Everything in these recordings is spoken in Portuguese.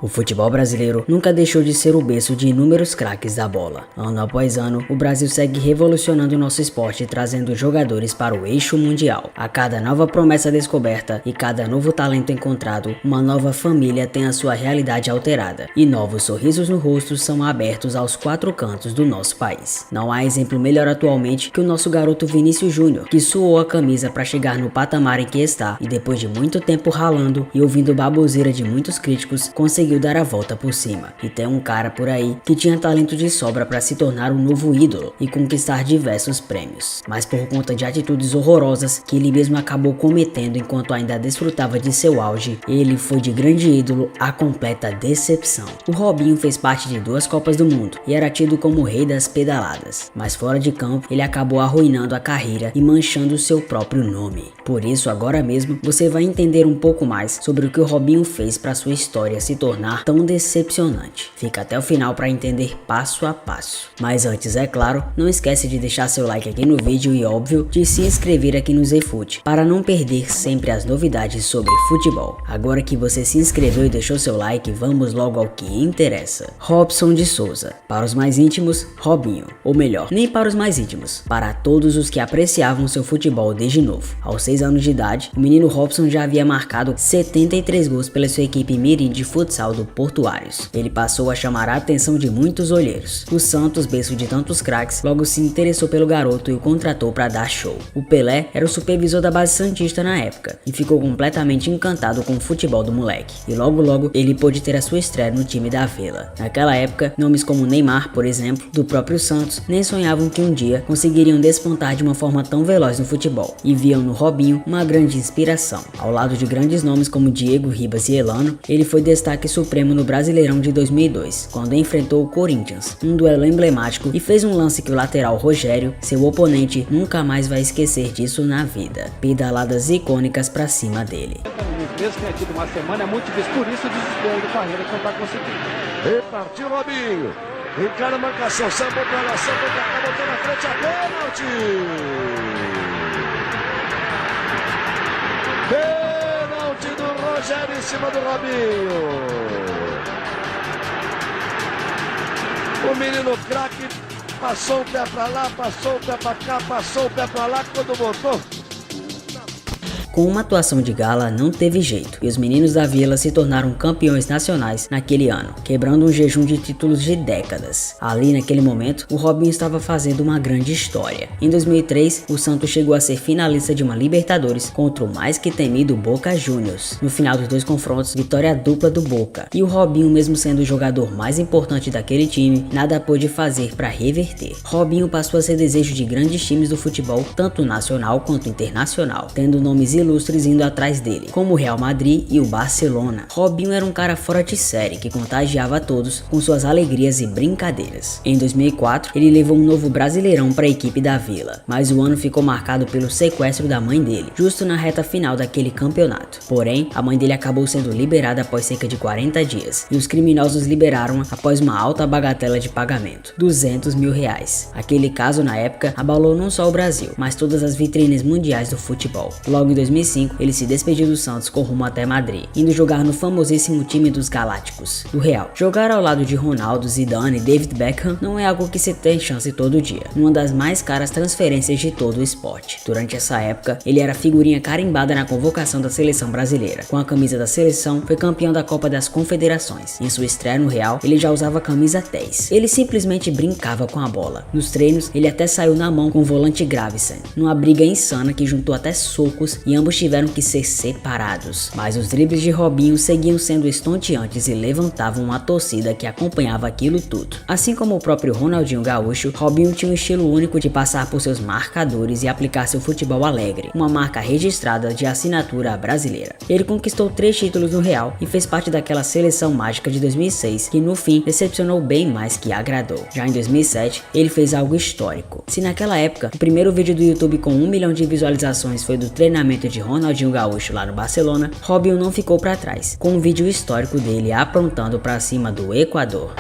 O futebol brasileiro nunca deixou de ser o berço de inúmeros craques da bola. Ano após ano, o Brasil segue revolucionando o nosso esporte, trazendo jogadores para o eixo mundial. A cada nova promessa descoberta e cada novo talento encontrado, uma nova família tem a sua realidade alterada. E novos sorrisos no rosto são abertos aos quatro cantos do nosso país. Não há exemplo melhor atualmente que o nosso garoto Vinícius Júnior, que suou a camisa para chegar no patamar em que está e depois de muito tempo ralando e ouvindo baboseira de muitos críticos, conseguiu dar a volta por cima. E tem um cara por aí que tinha talento de sobra para se tornar um novo ídolo e conquistar diversos prêmios, mas por conta de atitudes horrorosas que ele mesmo acabou cometendo enquanto ainda desfrutava de seu auge, ele foi de grande ídolo a completa decepção. O Robinho fez parte de 2 Copas do Mundo e era tido como o rei das pedaladas, mas fora de campo ele acabou arruinando a carreira e manchando seu próprio nome. Por isso, agora mesmo você vai entender um pouco mais sobre o que o Robinho fez para sua história se tornar tão decepcionante. Fica até o final para entender passo a passo. Mas antes, é claro, não esquece de deixar seu like aqui no vídeo e, óbvio, de se inscrever aqui no ZFute para não perder sempre as novidades sobre futebol. Agora que você se inscreveu e deixou seu like, vamos logo ao que interessa. Robson de Souza. Para os mais íntimos, Robinho. Ou melhor, nem para os mais íntimos, para todos os que apreciavam seu futebol desde novo. Aos 6 anos de idade, o menino Robson já havia marcado 73 gols pela sua equipe mirim de futsal do Portuários. Ele passou a chamar a atenção de muitos olheiros. O Santos, berço de tantos craques, logo se interessou pelo garoto e o contratou para dar show. O Pelé era o supervisor da base santista na época e ficou completamente encantado com o futebol do moleque. E logo ele pôde ter a sua estreia no time da Vila. Naquela época, nomes como Neymar, por exemplo, do próprio Santos, nem sonhavam que um dia conseguiriam despontar de uma forma tão veloz no futebol e viam no Robinho uma grande inspiração. Ao lado de grandes nomes como Diego, Ribas e Elano, ele foi destaque supremo no Brasileirão de 2002, quando enfrentou o Corinthians, um duelo emblemático, e fez um lance que o lateral Rogério, seu oponente, nunca mais vai esquecer disso na vida. Pedaladas icônicas pra cima dele. Mesmo que tenha tido uma semana, é muito difícil, por isso o desespero do Carreira que não tá conseguindo. E partiu Robinho, encara a marcação, sambou pra lá, sambou pra cá, botou na frente a pênalti! Pênalti do Rogério em cima do Robinho. O menino craque passou o pé pra lá, passou o pé pra cá, passou o pé pra lá, quando botou... Com uma atuação de gala, não teve jeito, e os meninos da Vila se tornaram campeões nacionais naquele ano, quebrando um jejum de títulos de décadas. Ali, naquele momento, o Robinho estava fazendo uma grande história. Em 2003, o Santos chegou a ser finalista de uma Libertadores contra o mais que temido Boca Juniors. No final dos 2 confrontos, vitória dupla do Boca, e o Robinho, mesmo sendo o jogador mais importante daquele time, nada pôde fazer para reverter. Robinho passou a ser desejo de grandes times do futebol, tanto nacional quanto internacional, tendo nomes ilustres indo atrás dele, como o Real Madrid e o Barcelona. Robinho era um cara fora de série que contagiava a todos com suas alegrias e brincadeiras. Em 2004, ele levou um novo Brasileirão para a equipe da Vila, mas o ano ficou marcado pelo sequestro da mãe dele, justo na reta final daquele campeonato. Porém, a mãe dele acabou sendo liberada após cerca de 40 dias, e os criminosos liberaram-a após uma alta bagatela de pagamento, R$200 mil. Aquele caso, na época, abalou não só o Brasil, mas todas as vitrines mundiais do futebol. Logo em 2005, ele se despediu do Santos com rumo até Madrid, indo jogar no famosíssimo time dos Galácticos, do Real. Jogar ao lado de Ronaldo, Zidane e David Beckham não é algo que se tem chance todo dia, numa das mais caras transferências de todo o esporte. Durante essa época, ele era figurinha carimbada na convocação da seleção brasileira. Com a camisa da seleção, foi campeão da Copa das Confederações. Em sua estreia no Real, ele já usava a camisa 10. Ele simplesmente brincava com a bola. Nos treinos, ele até saiu na mão com o volante Gravesen, numa briga insana que juntou até socos e ambos tiveram que ser separados, mas os dribles de Robinho seguiam sendo estonteantes e levantavam uma torcida que acompanhava aquilo tudo. Assim como o próprio Ronaldinho Gaúcho, Robinho tinha um estilo único de passar por seus marcadores e aplicar seu futebol alegre, uma marca registrada de assinatura brasileira. Ele conquistou 3 títulos no Real e fez parte daquela seleção mágica de 2006 que no fim decepcionou bem mais que agradou. Já em 2007, ele fez algo histórico. Se naquela época o primeiro vídeo do YouTube com 1 milhão de visualizações foi do treinamento de Ronaldinho Gaúcho lá no Barcelona, Robinho não ficou para trás, com um vídeo histórico dele aprontando para cima do Equador.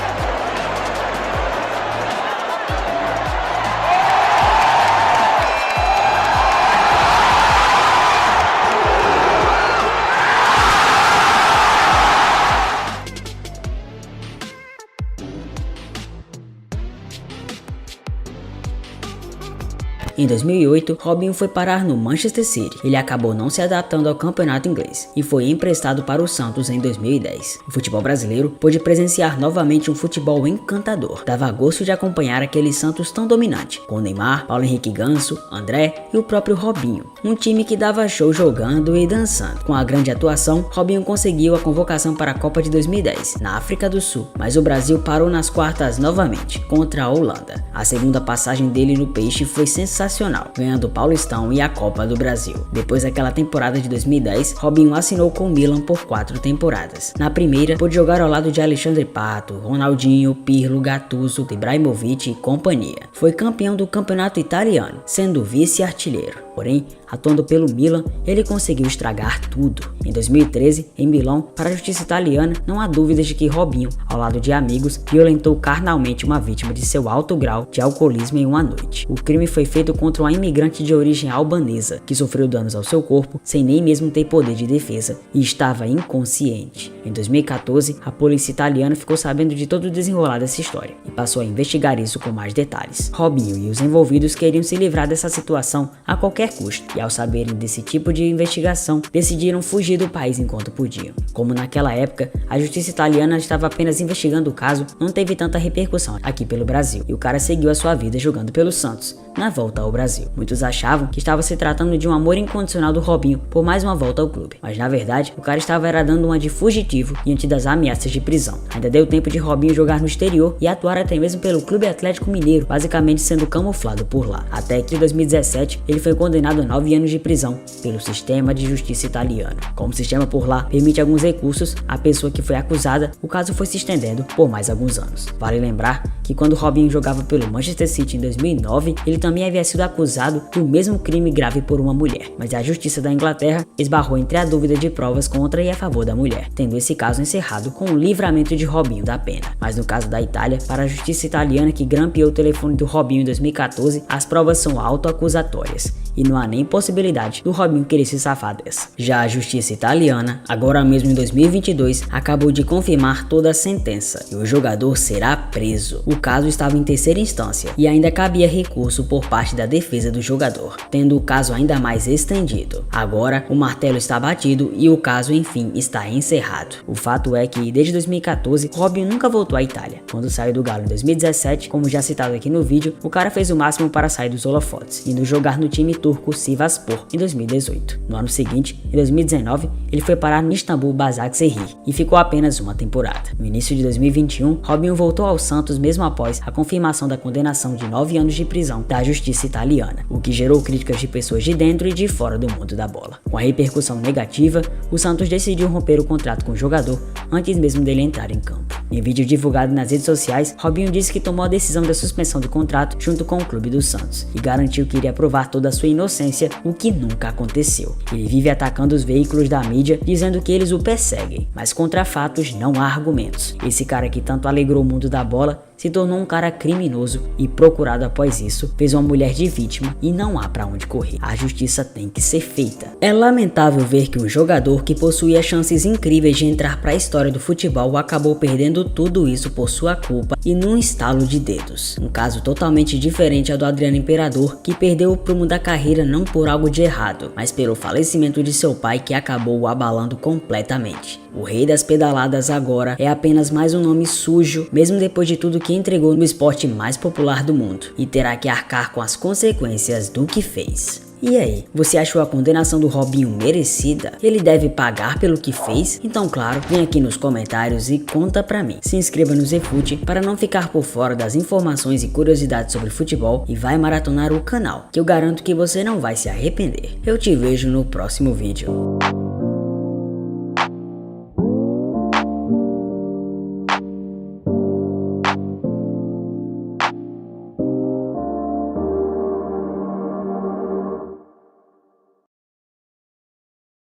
Em 2008, Robinho foi parar no Manchester City. Ele acabou não se adaptando ao campeonato inglês e foi emprestado para o Santos em 2010. O futebol brasileiro pôde presenciar novamente um futebol encantador. Dava gosto de acompanhar aquele Santos tão dominante, com Neymar, Paulo Henrique Ganso, André e o próprio Robinho. Um time que dava show jogando e dançando. Com a grande atuação, Robinho conseguiu a convocação para a Copa de 2010, na África do Sul, mas o Brasil parou nas quartas novamente, contra a Holanda. A segunda passagem dele no Peixe foi sensacional, ganhando o Paulistão e a Copa do Brasil. Depois daquela temporada de 2010, Robinho assinou com o Milan por 4 temporadas. Na primeira, pôde jogar ao lado de Alexandre Pato, Ronaldinho, Pirlo, Gattuso, Ibrahimovic e companhia. Foi campeão do campeonato italiano, sendo vice-artilheiro. Porém, atuando pelo Milan, ele conseguiu estragar tudo. Em 2013, em Milão, para a justiça italiana, não há dúvidas de que Robinho, ao lado de amigos, violentou carnalmente uma vítima de seu alto grau de alcoolismo em uma noite. O crime foi feito contra uma imigrante de origem albanesa, que sofreu danos ao seu corpo sem nem mesmo ter poder de defesa e estava inconsciente. Em 2014, a polícia italiana ficou sabendo de todo o desenrolar dessa história e passou a investigar isso com mais detalhes. Robinho e os envolvidos queriam se livrar dessa situação a qualquer custo, e ao saberem desse tipo de investigação, decidiram fugir do país enquanto podiam. Como naquela época, a justiça italiana estava apenas investigando o caso, não teve tanta repercussão aqui pelo Brasil, e o cara seguiu a sua vida jogando pelo Santos, na volta ao Brasil. Muitos achavam que estava se tratando de um amor incondicional do Robinho por mais uma volta ao clube, mas na verdade, o cara estava dando uma de fugitivo diante das ameaças de prisão. Ainda deu tempo de Robinho jogar no exterior e atuar até mesmo pelo Clube Atlético Mineiro, basicamente sendo camuflado por lá. Até que em 2017, ele foi condenado a 9 anos de prisão pelo sistema de justiça italiano. Como o sistema por lá permite alguns recursos à pessoa que foi acusada, o caso foi se estendendo por mais alguns anos. Vale lembrar que quando Robinho jogava pelo Manchester City em 2009, ele também havia sido acusado do mesmo crime grave por uma mulher, mas a justiça da Inglaterra esbarrou entre a dúvida de provas contra e a favor da mulher, tendo esse caso encerrado com o livramento de Robinho da pena. Mas no caso da Itália, para a justiça italiana que grampeou o telefone do Robinho em 2014, as provas são autoacusatórias e não há nem possibilidade do Robinho querer se safar dessa. Já a justiça italiana, agora mesmo em 2022, acabou de confirmar toda a sentença e o jogador será preso. O caso estava em terceira instância e ainda cabia recurso por parte da defesa do jogador, tendo o caso ainda mais estendido. Agora o martelo está batido e o caso enfim está encerrado. O fato é que desde 2014 Robinho nunca voltou à Itália. Quando saiu do Galo em 2017, como já citado aqui no vídeo, o cara fez o máximo para sair dos holofotes, indo jogar no time turco Sivasspor em 2018. No ano seguinte, em 2019, ele foi parar no Istambul Başakşehir e ficou apenas uma temporada. No início de 2021, Robinho voltou ao Santos mesmo após a confirmação da condenação de 9 anos de prisão da justiça italiana, o que gerou críticas de pessoas de dentro e de fora do mundo da bola. Com a repercussão negativa, o Santos decidiu romper o contrato com o jogador antes mesmo dele entrar em campo. Em vídeo divulgado nas redes sociais, Robinho disse que tomou a decisão da suspensão do contrato junto com o clube do Santos e garantiu que iria provar toda a sua inocência, o que nunca aconteceu. Ele vive atacando os veículos da mídia, dizendo que eles o perseguem, mas contra fatos não há argumentos. Esse cara que tanto alegrou o mundo da bola se tornou um cara criminoso e procurado após isso, fez uma mulher de vítima e não há pra onde correr. A justiça tem que ser feita. É lamentável ver que um jogador que possuía chances incríveis de entrar pra história do futebol acabou perdendo tudo isso por sua culpa e num estalo de dedos. Um caso totalmente diferente ao do Adriano Imperador, que perdeu o prumo da carreira não por algo de errado, mas pelo falecimento de seu pai que acabou o abalando completamente. O rei das pedaladas agora é apenas mais um nome sujo, mesmo depois de tudo que entregou no esporte mais popular do mundo, e terá que arcar com as consequências do que fez. E aí, você achou a condenação do Robinho merecida? Ele deve pagar pelo que fez? Então claro, vem aqui nos comentários e conta pra mim. Se inscreva no Zefute para não ficar por fora das informações e curiosidades sobre futebol e vai maratonar o canal, que eu garanto que você não vai se arrepender. Eu te vejo no próximo vídeo.